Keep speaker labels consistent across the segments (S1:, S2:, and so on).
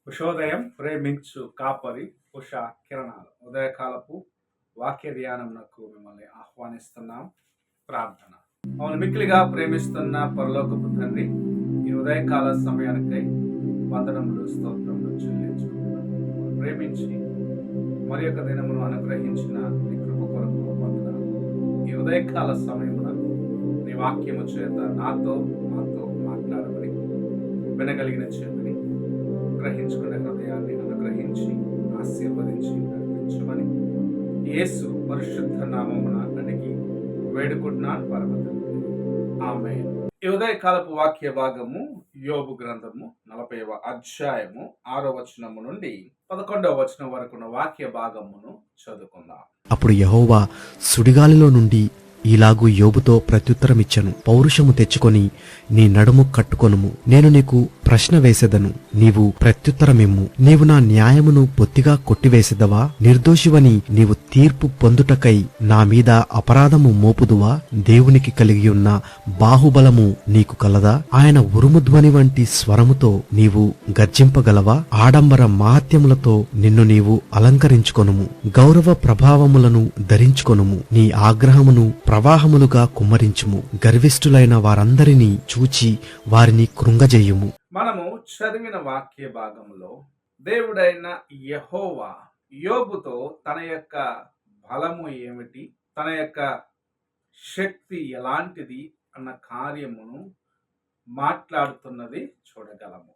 S1: ఉషోదయం ప్రేమించు కాపరి ఉషా కిరణాలు ఉదయకాలపు వాక్య ధ్యానంకు మిమ్మల్ని ఆహ్వానిస్తున్నాం. ప్రార్థన. మమ్మల్ని మిక్కిలిగా ప్రేమిస్తున్న పరలోకపు తండ్రి, ఈ ఉదయకాల సమయానికై వందనములు స్తోత్రములు చెల్లించుకుంటున్నాం. ప్రేమించి మరి యొక్క దినమును అనుగ్రహించిన నీ కృప కొరకు వందనాలు. ఈ ఉదయకాల సమయమున నీ వాక్యము చేత మాతో మాట్లాడమని వినగలిగిన చెవిని, గ్రహించుకునే హృదయాన్ని అనుగ్రహించి ఆశీర్వదించి నడిపించమని యేసు పరిశుద్ధ నామమున అడిగి వేడుకుంటున్నాను పరమ తండ్రి. ఆమేన్. ఈ ఉదయకాలపు వాక్య భాగము యోబు గ్రంథము 40వ అధ్యాయము 6వ వచనము నుండి 11వ వచనం వరకున్న వాక్య భాగమును చదువుకుందాం.
S2: అప్పుడు యెహోవా సుడిగాలిలో నుండి ఇలాగు యోబుతో ప్రత్యుత్తరమిచ్చెను. పౌరుషము తెచ్చుకొని నీ నడుము కట్టుకొనుము, నేను నీకు ప్రశ్న వేసెదను, నీవు ప్రత్యుత్తరమిమ్ము. నీవు నా న్యాయమును బొత్తిగా కొట్టివేసెదవా? నిర్దోషివని నీవు తీర్పు పొందుటకై నా మీద అపరాధము మోపుదువా? దేవునికి కలిగియున్న బాహుబలము నీకు కలదా? ఆయన ఉరుముధ్వని వంటి స్వరముతో నీవు గర్జింపగలవా? ఆడంబర మహాత్యములతో నిన్ను నీవు అలంకరించుకొనుము, గౌరవ ప్రభావములను ధరించుకొనుము, నీ ఆగ్రహమును ప్రవాహములుగా కుమ్మరించుము, గర్విష్ఠులైన వారందరినీ చూచి వారిని కృంగజేయుము.
S1: మనము చదివిన వాక్య భాగంలో దేవుడైన యెహోవా యోబుతో తన యొక్క బలము ఏమిటి, తన యొక్క శక్తి ఎలాంటిది అన్న కార్యమును మాట్లాడుతున్నది చూడగలము.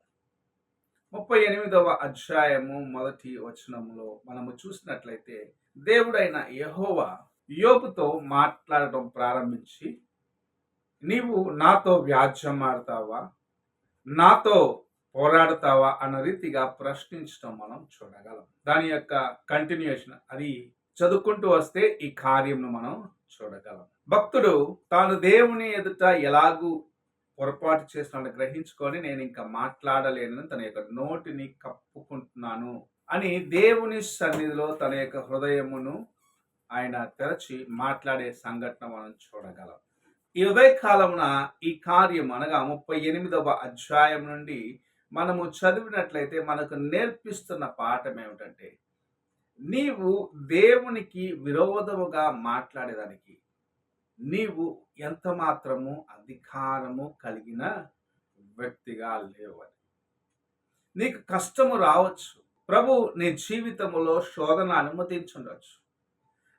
S1: 38వ అధ్యాయము 1వ వచనములో మనము చూసినట్లయితే దేవుడైన యెహోవా యోబుతో మాట్లాడటం ప్రారంభించి, నీవు నాతో వ్యాజ్యం ఆడతావా, నాతో పోరాడతావా అన్న రీతిగా ప్రశ్నించడం మనం చూడగలం. దాని యొక్క కంటిన్యూషన్ అది చదువుకుంటూ వస్తే ఈ కార్యంను మనం చూడగలం. భక్తుడు తాను దేవుని ఎదుట ఎలాగూ పొరపాటు చేస్తున్నాడు గ్రహించుకొని, నేను ఇంకా మాట్లాడలేనని తన యొక్క నోటిని కప్పుకుంటున్నాను అని దేవుని సన్నిధిలో తన యొక్క హృదయమును ఆయన తెరచి మాట్లాడే సంఘటన మనం చూడగలం. ఈ ఉదయకాలమున ఈ కార్యం అనగా 38వ అధ్యాయం నుండి మనము చదివినట్లయితే మనకు నేర్పిస్తున్న పాఠం ఏమిటంటే, నీవు దేవునికి విరోధముగా మాట్లాడేదానికి నీవు ఎంత మాత్రము అధికారము కలిగిన వ్యక్తిగా లేవని. నీకు కష్టము రావచ్చు, ప్రభు నీ జీవితంలో శోధన అనుమతించుండొచ్చు,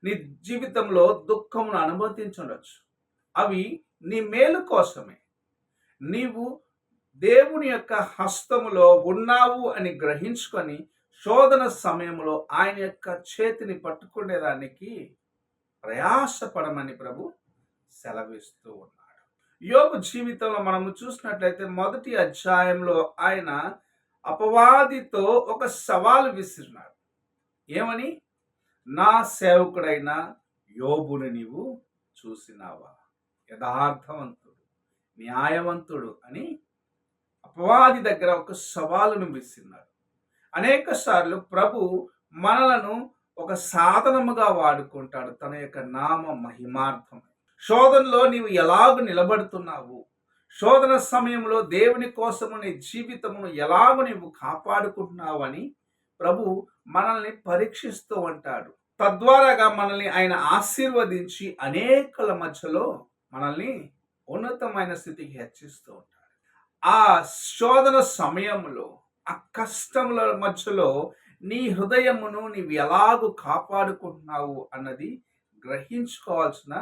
S1: నీ జీవితంలో దుఃఖమును అనుమతించుండొచ్చు. అవి నీ మేలు కోసమే. నీవు దేవుని యొక్క హస్తములో ఉన్నావు అని గ్రహించుకొని శోధన సమయంలో ఆయన యొక్క చేతిని పట్టుకునేదానికి ప్రయాసపడమని ప్రభు సెలవిస్తూ ఉన్నాడు. యోబు జీవితంలో మనము చూసినట్లయితే 1వ అధ్యాయంలో ఆయన అపవాదితో ఒక సవాలు విసిరినాడు. ఏమని? నా సేవకుడైన యోబుని నీవు చూసినావా? యథార్థవంతుడు, న్యాయవంతుడు అని అపవాది దగ్గర ఒక సవాలును విసిరినాడు. అనేక సార్లు ప్రభు మనలను ఒక సాధనముగా వాడుకుంటాడు తన యొక్క నామ మహిమార్థం. శోధనలో నీవు ఎలాగ నిలబడుతున్నావు, శోధన సమయంలో దేవుని కోసము నీ జీవితమును ఎలాగ నీవు కాపాడుకుంటున్నావు అని ప్రభు మనల్ని పరీక్షిస్తూ ఉంటాడు. తద్వారాగా మనల్ని ఆయన ఆశీర్వదించి అనేకల మధ్యలో మనల్ని ఉన్నతమైన స్థితికి హెచ్చిస్తూ ఉంటాడు. ఆ శోధన సమయంలో, ఆ కష్టముల మధ్యలో నీ హృదయమును నీవు ఎలాగూ కాపాడుకుంటున్నావు అన్నది గ్రహించుకోవాల్సిన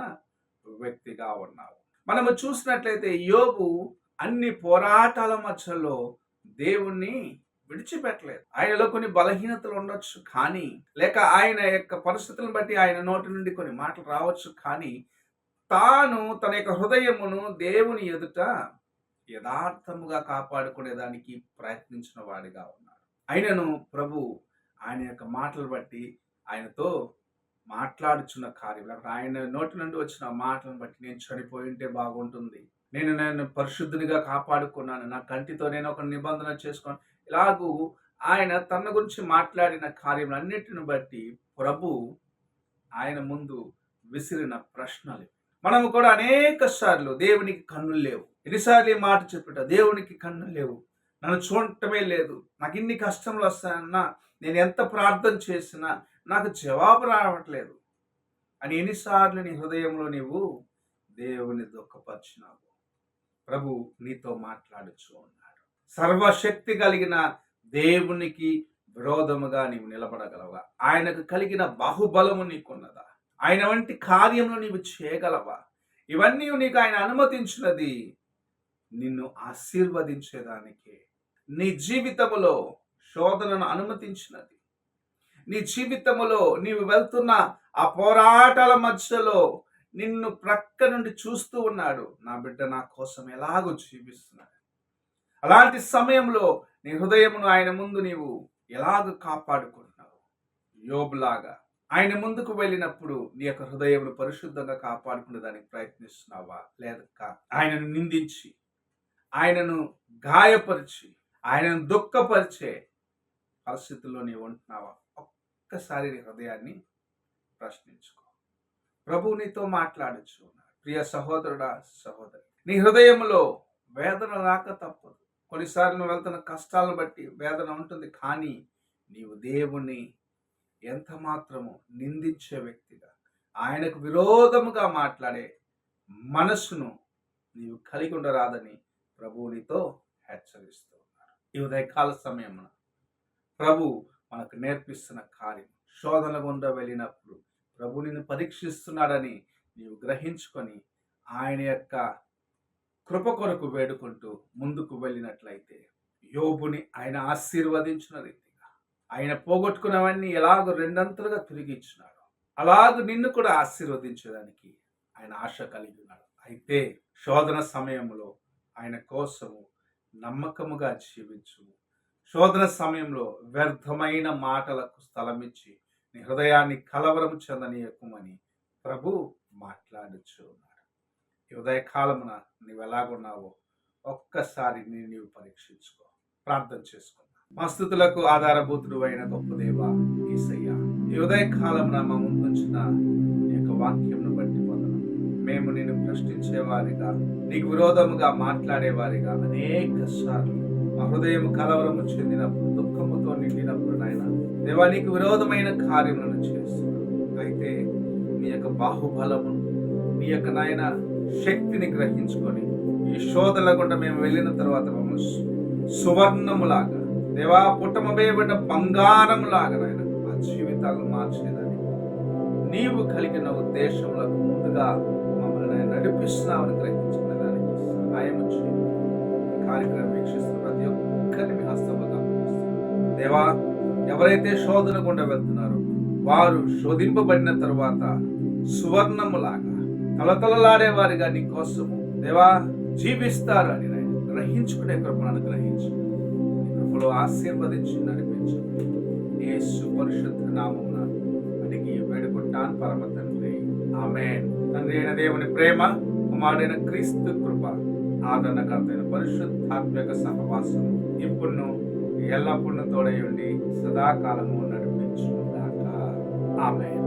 S1: వ్యక్తిగా ఉన్నావు. మనము చూసినట్లయితే యోబు అన్ని పోరాటాల మధ్యలో దేవుణ్ణి విడిచిపెట్టలేదు. ఆయనలో కొన్ని బలహీనతలు ఉండొచ్చు, కానీ లేక ఆయన యొక్క పరిస్థితులను బట్టి ఆయన నోటి నుండి కొన్ని మాటలు రావచ్చు, కానీ తాను తన యొక్క హృదయమును దేవుని ఎదుట యథార్థముగా కాపాడుకునేదానికి ప్రయత్నించిన వాడిగా ఉన్నాడు. ఆయనను ప్రభు ఆయన యొక్క మాటలు బట్టి ఆయనతో మాట్లాడుచున్న కార్యం, ఆయన నోటి నుండి వచ్చిన మాటలను బట్టి నేను చనిపోయి ఉంటే బాగుంటుంది, నేను పరిశుద్ధునిగా కాపాడుకున్నాను, నా కంటితో నేను ఒక నిబంధన చేసుకున్నాను, ఇలాగూ ఆయన తన గురించి మాట్లాడిన కార్యములన్నిటిని బట్టి ప్రభు ఆయన ముందు విసిరిన ప్రశ్నలు. మనము కూడా అనేక సార్లు దేవునికి కన్నులు లేవు. ఎన్నిసార్లు ఈ మాట చెప్పుట, దేవునికి కన్నులు లేవు, నన్ను చూడటమే లేదు, నాకు ఇన్ని కష్టములు వస్తాయన్నా, నేను ఎంత ప్రార్థన చేసినా నాకు జవాబు రావట్లేదు అని ఎన్నిసార్లు నీ హృదయంలో నీవు దేవుని దుఃఖపరిచినావు. ప్రభు నీతో మాట్లాడుచు ఉన్నాడు. సర్వశక్తి కలిగిన దేవునికి విరోధముగా నీవు నిలబడగలవా? ఆయనకు కలిగిన బాహుబలము నీకున్నదా? ఆయన వంటి కార్యములు నీవు చేయగలవా? ఇవన్నీ నీకు ఆయన అనుమతించినది నిన్ను ఆశీర్వదించేదానికే. నీ జీవితములో శోధనను అనుమతించినది, నీ జీవితములో నీవు వెళ్తున్న ఆ పోరాటాల మధ్యలో నిన్ను ప్రక్క నుండి చూస్తూ ఉన్నాడు. నా బిడ్డ నా కోసం ఎలాగో జీవిస్తున్నాడు. అలాంటి సమయంలో నీ హృదయమును ఆయన ముందు నీవు ఎలాగ కాపాడుకుంటున్నావు? యోబులాగా ఆయన ముందుకు వెళ్ళినప్పుడు నీ యొక్క హృదయమును పరిశుద్ధంగా కాపాడుకునే దానికి ప్రయత్నిస్తున్నావా? లేక ఆయనను నిందించి, ఆయనను గాయపరిచి, ఆయనను దుఃఖపరిచే పరిస్థితుల్లో నీవు ఉంటున్నావా? ఒక్కసారి నీ హృదయాన్ని ప్రశ్నించుకో. ప్రభువు నీతో మాట్లాడచ్చు. ప్రియ సహోదరుడా, సహోదరి, నీ హృదయంలో వేదన రాక తప్పదు. కొన్నిసార్లు నువ్వు వెళ్తున్న కష్టాలను బట్టి వేదన ఉంటుంది. కానీ నీవు దేవుణ్ణి ఎంత మాత్రము నిందించే వ్యక్తిగా, ఆయనకు విరోధముగా మాట్లాడే మనస్సును నీవు కలిగి ఉండరాదని ప్రభువు నీతో హెచ్చరిస్తూ ఉన్నారు. ఈ ఉదయకాల సమయమున ప్రభు మనకు నేర్పిస్తున్న కార్యం, శోధన గుండా వెళ్ళినప్పుడు ప్రభు నిన్ను పరీక్షిస్తున్నాడని నీవు గ్రహించుకొని ఆయన యొక్క కృప కొరకు వేడుకుంటూ ముందుకు వెళ్ళినట్లయితే యోబుని ఆయన ఆశీర్వదించిన రీతిగా, ఆయన పోగొట్టుకున్నవన్నీ ఎలాగో రెండంతలుగా తిరిగి ఇచ్చినాడు, అలాగ నిన్ను కూడా ఆశీర్వదించడానికి ఆయన ఆశ కలిగి ఉన్నాడు. అయితే శోధన సమయంలో ఆయన కోసము నమ్మకముగా జీవించు. శోధన సమయంలో వ్యర్థమైన మాటలకు స్థలమిచ్చి నీ హృదయాన్ని కలవరం చెందనీయకుమని ప్రభు మాట్లాడుచు ఉన్నాడు. ఈ ఉదయకాలమున నీవు ఎలాగున్నావో ఒక్కసారి నీవు పరీక్షించుకో. ప్రార్థన చేసుకున్నా. మా స్థుతులకు ఆధారభూతుడు అయిన గొప్ప దేవా యేసయ్యా, ఈ ఉదయకాలమున మా ముందుంచిన నీ యొక్క వాక్యంను బట్టి పొందను. మేము నిన్ను ప్రశ్నించేవారిగా, నీకు విరోధముగా మాట్లాడేవారిగా అనేక సార్లు మా హృదయం కలవరము చెందినప్పుడు, దుఃఖముతో నిండినప్పుడు నాయన దేవా నీకు విరోధమైన కార్యములను చేస్తున్నాం. అయితే నీ యొక్క బాహుబలము, నీ యొక్క నాయన శక్తిని గ్రహించుకొని ఈ శోధనల గుండా మేము వెళ్ళిన తర్వాత మమ్మల్ని సువర్ణములాగా దేవా, పుట్టమవేయబడిన బంగారములాగా నాయన మా జీవితాలను మార్చేదాన్ని నీవు కలిగిన ఉద్దేశములకు ముందుగా మమ్మల్ని నడిపిస్తున్నామని గ్రహించుకునే దానికి సహాయం చేయండి. కార్యక్రమం వీక్షిస్తున్న ప్రతి ఒక్కరిని మీ హస్తముగా దేవా, ఎవరైతే శోధన గుండా వెళ్తున్నారో వారు శోధింపబడిన తరువాత సువర్ణములాగా తలతలలాడే వారిగా నీ కోసము దేవా జీవిస్తారు అని గ్రహించుకునే కృపను అనుగ్రహించు. నీ కృపలో ఆశీర్వదించి నడిపించు. యేసు పరిశుద్ధ నామమున అడిగి వేడుకుంటాను పరమ తండ్రి, ఆమేన్. తండ్రి అయిన దేవుని ప్రేమ, కుమారుడైన క్రీస్తు కృప, ఆదరణకర్తైన పరిశుద్ధాత్మక సహవాసం ఇప్పుడు ఎల్లప్పుడూ తోడై ఉండి సదాకాలము నడిపించుగాక. ఆమేన్.